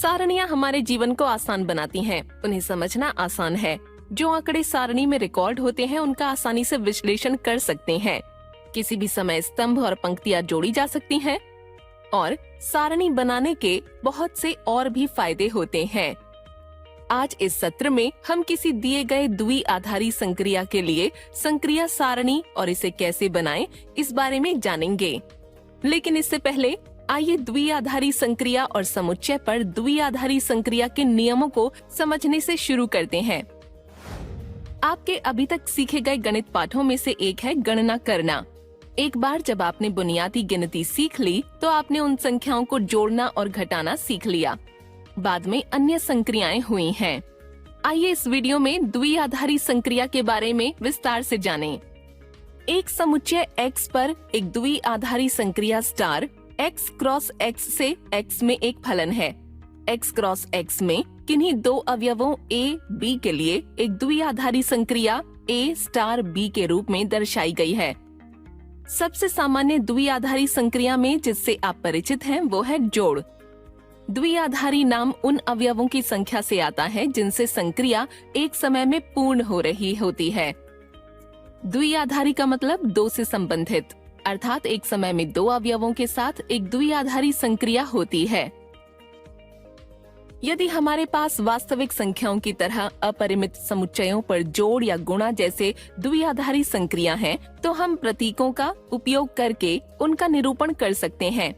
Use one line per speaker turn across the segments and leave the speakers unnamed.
सारणियाँ हमारे जीवन को आसान बनाती हैं। उन्हें समझना आसान है। जो आंकड़े सारणी में रिकॉर्ड होते हैं उनका आसानी से विश्लेषण कर सकते हैं। किसी भी समय स्तंभ और पंक्तियाँ जोड़ी जा सकती हैं और सारणी बनाने के बहुत से और भी फायदे होते हैं। आज इस सत्र में हम किसी दिए गए द्विआधारी संक्रिया के लिए संक्रिया सारणी और इसे कैसे बनाएं इस बारे में जानेंगे। लेकिन इससे पहले आइए द्विआधारी संक्रिया और समुच्चय पर द्विआधारी संक्रिया के नियमों को समझने से शुरू करते हैं। आपके अभी तक सीखे गए गणित पाठों में से एक है गणना करना। एक बार जब आपने बुनियादी गिनती सीख ली तो आपने उन संख्याओं को जोड़ना और घटाना सीख लिया। बाद में अन्य संक्रियाएं हुई हैं। आइए इस वीडियो में द्विआधारी संक्रिया के बारे में विस्तार से जानें। एक समुच्चय x पर एक द्विआधारी संक्रिया स्टार x क्रॉस x से x में एक फलन है। x क्रॉस x में किन्हीं दो अवयवों a, b के लिए एक द्विआधारी संक्रिया a स्टार b के रूप में दर्शाई गई है। सबसे सामान्य द्विआधारी संक्रिया में जिससे आप परिचित हैं वो है जोड़। द्विआधारी नाम उन अवयवों की संख्या से आता है जिनसे संक्रिया एक समय में पूर्ण हो रही होती है। द्विआधारी का मतलब दो से संबंधित, अर्थात एक समय में दो अवयवों के साथ एक द्विआधारी संक्रिया होती है। यदि हमारे पास वास्तविक संख्याओं की तरह अपरिमित समुच्चयों पर जोड़ या गुणा जैसे द्विआधारी संक्रिया हैं, तो हम प्रतीकों का उपयोग करके उनका निरूपण कर सकते हैं।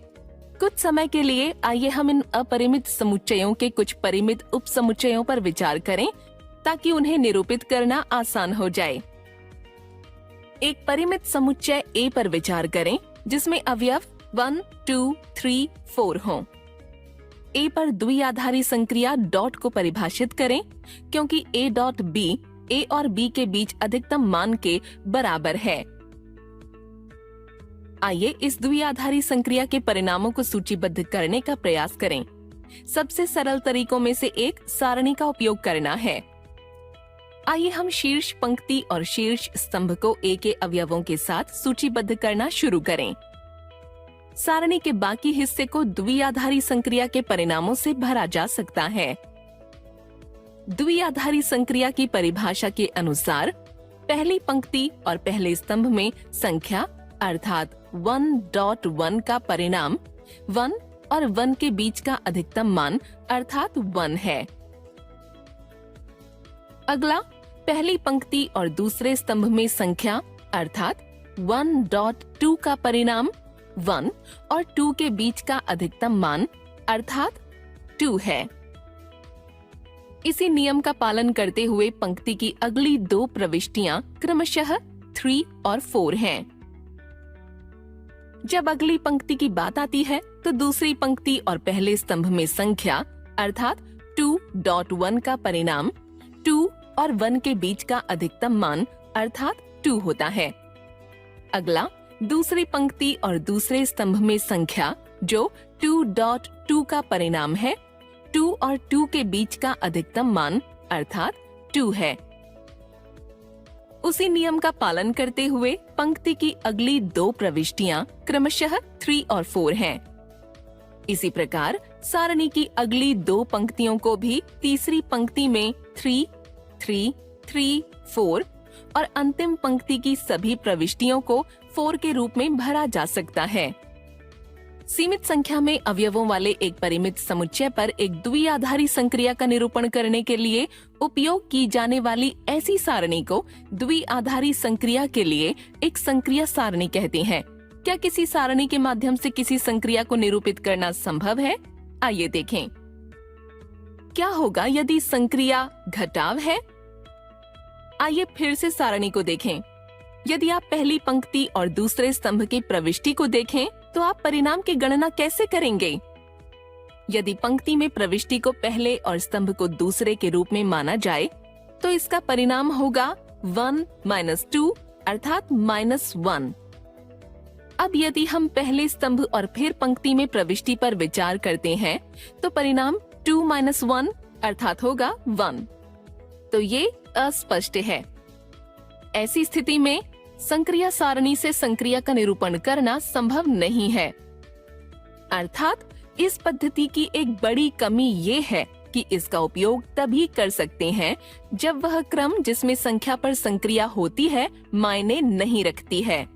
कुछ समय के लिए आइए हम इन अपरिमित समुच्चयों के कुछ परिमित उपसमुच्चयों पर विचार करें ताकि उन्हें निरूपित करना आसान हो जाए। एक परिमित समुच्चय A पर विचार करें जिसमें अवयव 1, 2, 3, 4 हों। A पर द्विआधारी संक्रिया डॉट को परिभाषित करें क्योंकि A डॉट B A और B के बीच अधिकतम मान के बराबर है। आइए इस द्विआधारी संक्रिया के परिणामों को सूचीबद्ध करने का प्रयास करें। सबसे सरल तरीकों में से एक सारणी का उपयोग करना है। आइए हम शीर्ष पंक्ति और शीर्ष स्तंभ को A के अवयवों के साथ सूचीबद्ध करना शुरू करें। सारणी के बाकी हिस्से को द्विआधारी संक्रिया के परिणामों से भरा जा सकता है। द्विआधारी संक्रिया की परिभाषा के अनुसार पहली पंक्ति और पहले स्तंभ में संख्या अर्थात 1.1 का परिणाम 1 और 1 के बीच का अधिकतम मान अर्थात 1 है। अगला पहली पंक्ति और दूसरे स्तंभ में संख्या अर्थात 1.2 का परिणाम 1 और 2 के बीच का अधिकतम मान अर्थात 2 है। इसी नियम का पालन करते हुए पंक्ति की अगली दो प्रविष्टियां क्रमशः 3 और 4 हैं। जब अगली पंक्ति की बात आती है तो दूसरी पंक्ति और पहले स्तंभ में संख्या अर्थात 2.1 का परिणाम 2 और 1 के बीच का अधिकतम मान अर्थात 2 होता है। अगला दूसरी पंक्ति और दूसरे स्तंभ में संख्या जो 2.2 का परिणाम है 2 और 2 के बीच का अधिकतम मान अर्थात 2 है। उसी नियम का पालन करते हुए पंक्ति की अगली दो प्रविष्टियां क्रमशः 3 और 4 हैं। इसी प्रकार सारणी की अगली दो पंक्तियों को भी तीसरी पंक्ति में 3, 3, 3, 4 और अंतिम पंक्ति की सभी प्रविष्टियों को 4 के रूप में भरा जा सकता है। सीमित संख्या में अवयवों वाले एक परिमित समुच्चय पर एक द्विआधारी संक्रिया का निरूपण करने के लिए उपयोग की जाने वाली ऐसी सारणी को द्विआधारी संक्रिया के लिए एक संक्रिया सारणी कहते हैं। क्या किसी सारणी के माध्यम से किसी संक्रिया को निरूपित करना संभव है? आइए देखें। क्या होगा यदि संक्रिया घटाव है? आइए फिर से सारणी को देखें। यदि आप पहली पंक्ति और दूसरे स्तंभ की प्रविष्टि को देखें तो आप परिणाम की गणना कैसे करेंगे? यदि पंक्ति में प्रविष्टि को पहले और स्तंभ को दूसरे के रूप में माना जाए तो इसका परिणाम होगा 1 - 2 अर्थात -1। अब यदि हम पहले स्तंभ और फिर पंक्ति में प्रविष्टि पर विचार करते हैं तो परिणाम 2 - 1 अर्थात होगा 1। तो ये अस्पष्ट है। ऐसी स्थिति में संक्रिया सारणी से संक्रिया का निरूपण करना संभव नहीं है। अर्थात इस पद्धति की एक बड़ी कमी ये है कि इसका उपयोग तभी कर सकते हैं जब वह क्रम जिसमें संख्या पर संक्रिया होती है मायने नहीं रखती है।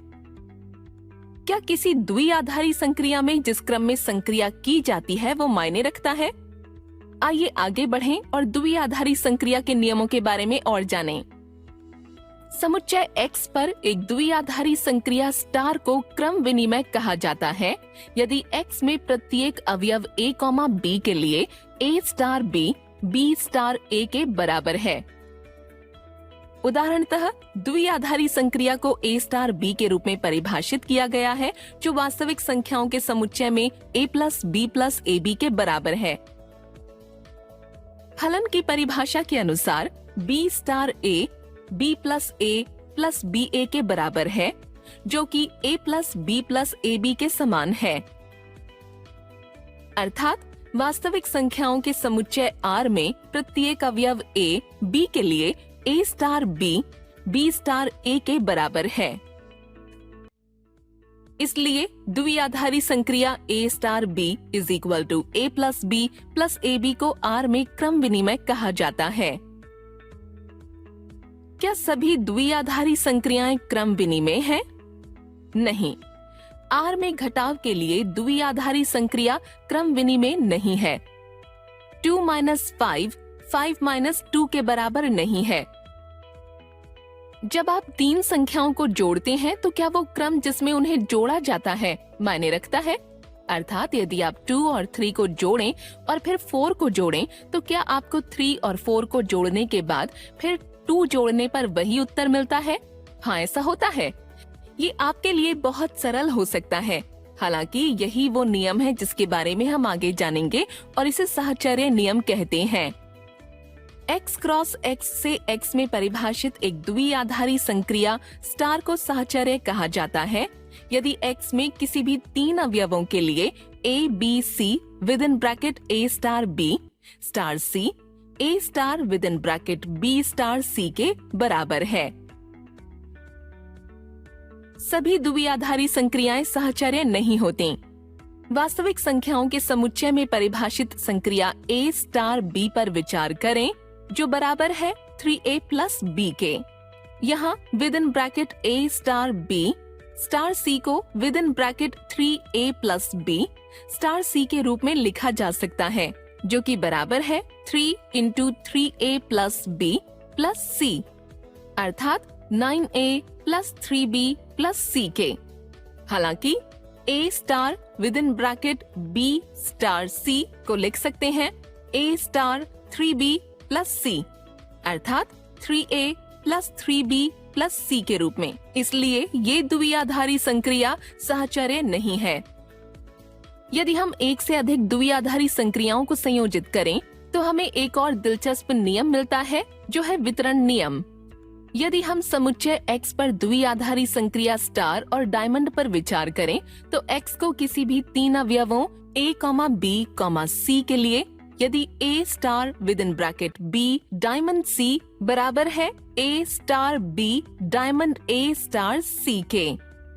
क्या किसी द्विआधारी संक्रिया में जिस क्रम में संक्रिया की जाती है वो मायने रखता है? आइए आगे बढ़ें और द्विआधारी संक्रिया के नियमों के बारे में और जानें। समुच्चय X पर एक द्विआधारी संक्रिया स्टार को क्रम विनिमय कहा जाता है यदि X में प्रत्येक अवयव A, B के लिए A star B, B star A के बराबर है। उदाहरणतः द्विआधारी संक्रिया को A स्टार B के रूप में परिभाषित किया गया है जो वास्तविक संख्याओं के समुच्चय में A plus B plus AB के बराबर है। फलन की परिभाषा के अनुसार B star A B plus BA के बराबर है जो कि A plus B plus AB के समान है। अर्थात वास्तविक संख्याओं के समुच्चय R में प्रत्येक अवयव A B के लिए A star B star A के बराबर है। इसलिए द्विआधारी संक्रिया A star B is equal to A plus B plus AB को R में क्रम विनिमय कहा जाता है। क्या सभी द्विआधारी संक्रियाएं क्रम विनिमय हैं? नहीं, R में घटाव के लिए द्विआधारी संक्रिया क्रम विनिमय नहीं है। 2 माइनस 5 माइनस 2 के बराबर नहीं है। जब आप तीन संख्याओं को जोड़ते हैं तो क्या वो क्रम जिसमें उन्हें जोड़ा जाता है मायने रखता है? अर्थात यदि आप 2 और 3 को जोड़ें और फिर 4 को जोड़ें तो क्या आपको 3 और 4 को जोड़ने के बाद फिर 2 जोड़ने पर वही उत्तर मिलता है? हाँ, ऐसा होता है। ये आपके लिए बहुत सरल हो सकता है। हालांकि यही वो नियम है जिसके बारे में हम आगे जानेंगे और इसे साहचर्य नियम कहते हैं। X क्रॉस X से X में परिभाषित एक द्विआधारी संक्रिया स्टार को साहचर्य कहा जाता है यदि X में किसी भी तीन अवयवों के लिए A, B, C with in bracket A star B star C A star within bracket B star C के बराबर है। सभी द्विआधारी संक्रियाएं साहचर्य नहीं होती। वास्तविक संख्याओं के समुच्चय में परिभाषित संक्रिया A स्टार B पर विचार करें जो बराबर है 3A प्लस B के। यहाँ with in bracket A star B star C को with in bracket 3A plus B star C के रूप में लिखा जा सकता है जो कि बराबर है 3 into 3A plus B plus C अर्थात 9A plus 3B plus C के। हालांकि A star within bracket B star C को लिख सकते हैं A star 3B plus C अर्थात 3A plus 3B plus C के रूप में। इसलिए ये द्विआधारी संक्रिया साहचर्य नहीं है। यदि हम एक से अधिक द्विआधारी संक्रियाओं को संयोजित करें तो हमें एक और दिलचस्प नियम मिलता है जो है वितरण नियम। यदि हम समुच्चय X पर द्विआधारी संक्रिया स्टार और डायमंड पर विचार करें तो X को किसी भी तीन अवयवों A, B, C के लिए यदि A star within bracket B diamond C बराबर है A star B diamond A star C के,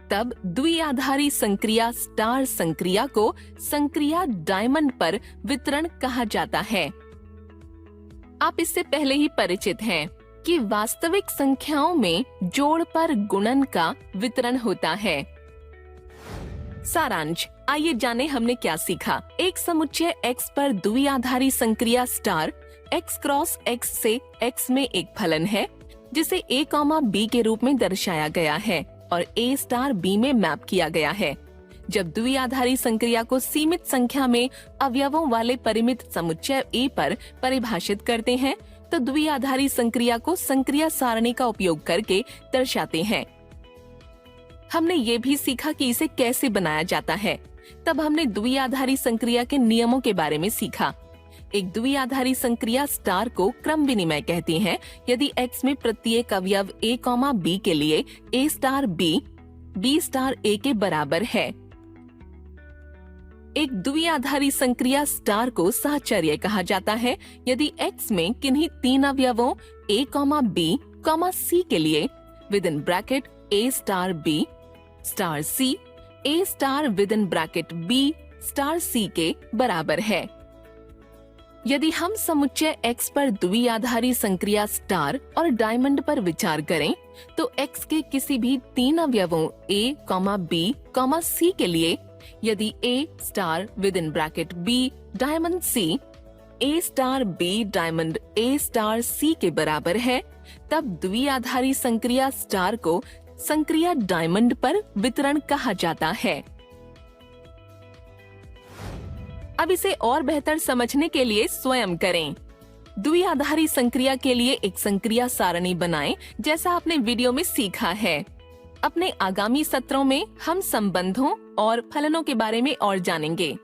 तब द्विआधारी संक्रिया स्टार संक्रिया को संक्रिया डायमंड पर वितरण कहा जाता है। आप इससे पहले ही परिचित हैं कि वास्तविक संख्याओं में जोड़ पर गुणन का वितरण होता है। सारांश, आइए जाने हमने क्या सीखा। एक समुच्चय X पर द्विआधारी संक्रिया स्टार X क्रॉस X से X में एक फलन है जिसे A, B के रूप में दर्शाया गया है और A स्टार B में मैप किया गया है। जब द्विआधारी संक्रिया को सीमित संख्या में अवयवों वाले परिमित समुच्चय A पर परिभाषित करते हैं तो द्विआधारी संक्रिया को संक्रिया सारणी का उपयोग करके दर्शाते हैं। हमने ये भी सीखा कि इसे कैसे बनाया जाता है। तब हमने द्विआधारी संक्रिया के नियमों के बारे में सीखा। एक द्विआधारी संक्रिया स्टार को क्रम विनिमय कहते हैं यदि X में प्रत्येक अवयव A, B के लिए A star B star A के बराबर है। एक द्विआधारी संक्रिया स्टार को साहचर्य कहा जाता है यदि X में किन्हीं तीन अवयवों A, B, C के लिए within bracket A star B star C A star within bracket B star C के बराबर है। यदि हम समुच्चय x पर द्विआधारी संक्रिया स्टार और डायमंड पर विचार करें, तो x के किसी भी 3 अवयवों a, b, c के लिए यदि a star within bracket b diamond c a star b diamond a star c के बराबर है, तब द्विआधारी संक्रिया स्टार को संक्रिया डायमंड पर वितरण कहा जाता है। अब इसे और बेहतर समझने के लिए स्वयं करें। द्विआधारी संक्रिया के लिए एक संक्रिया सारणी बनाएं, जैसा आपने वीडियो में सीखा है। अपने आगामी सत्रों में हम संबंधों और फलनों के बारे में और जानेंगे।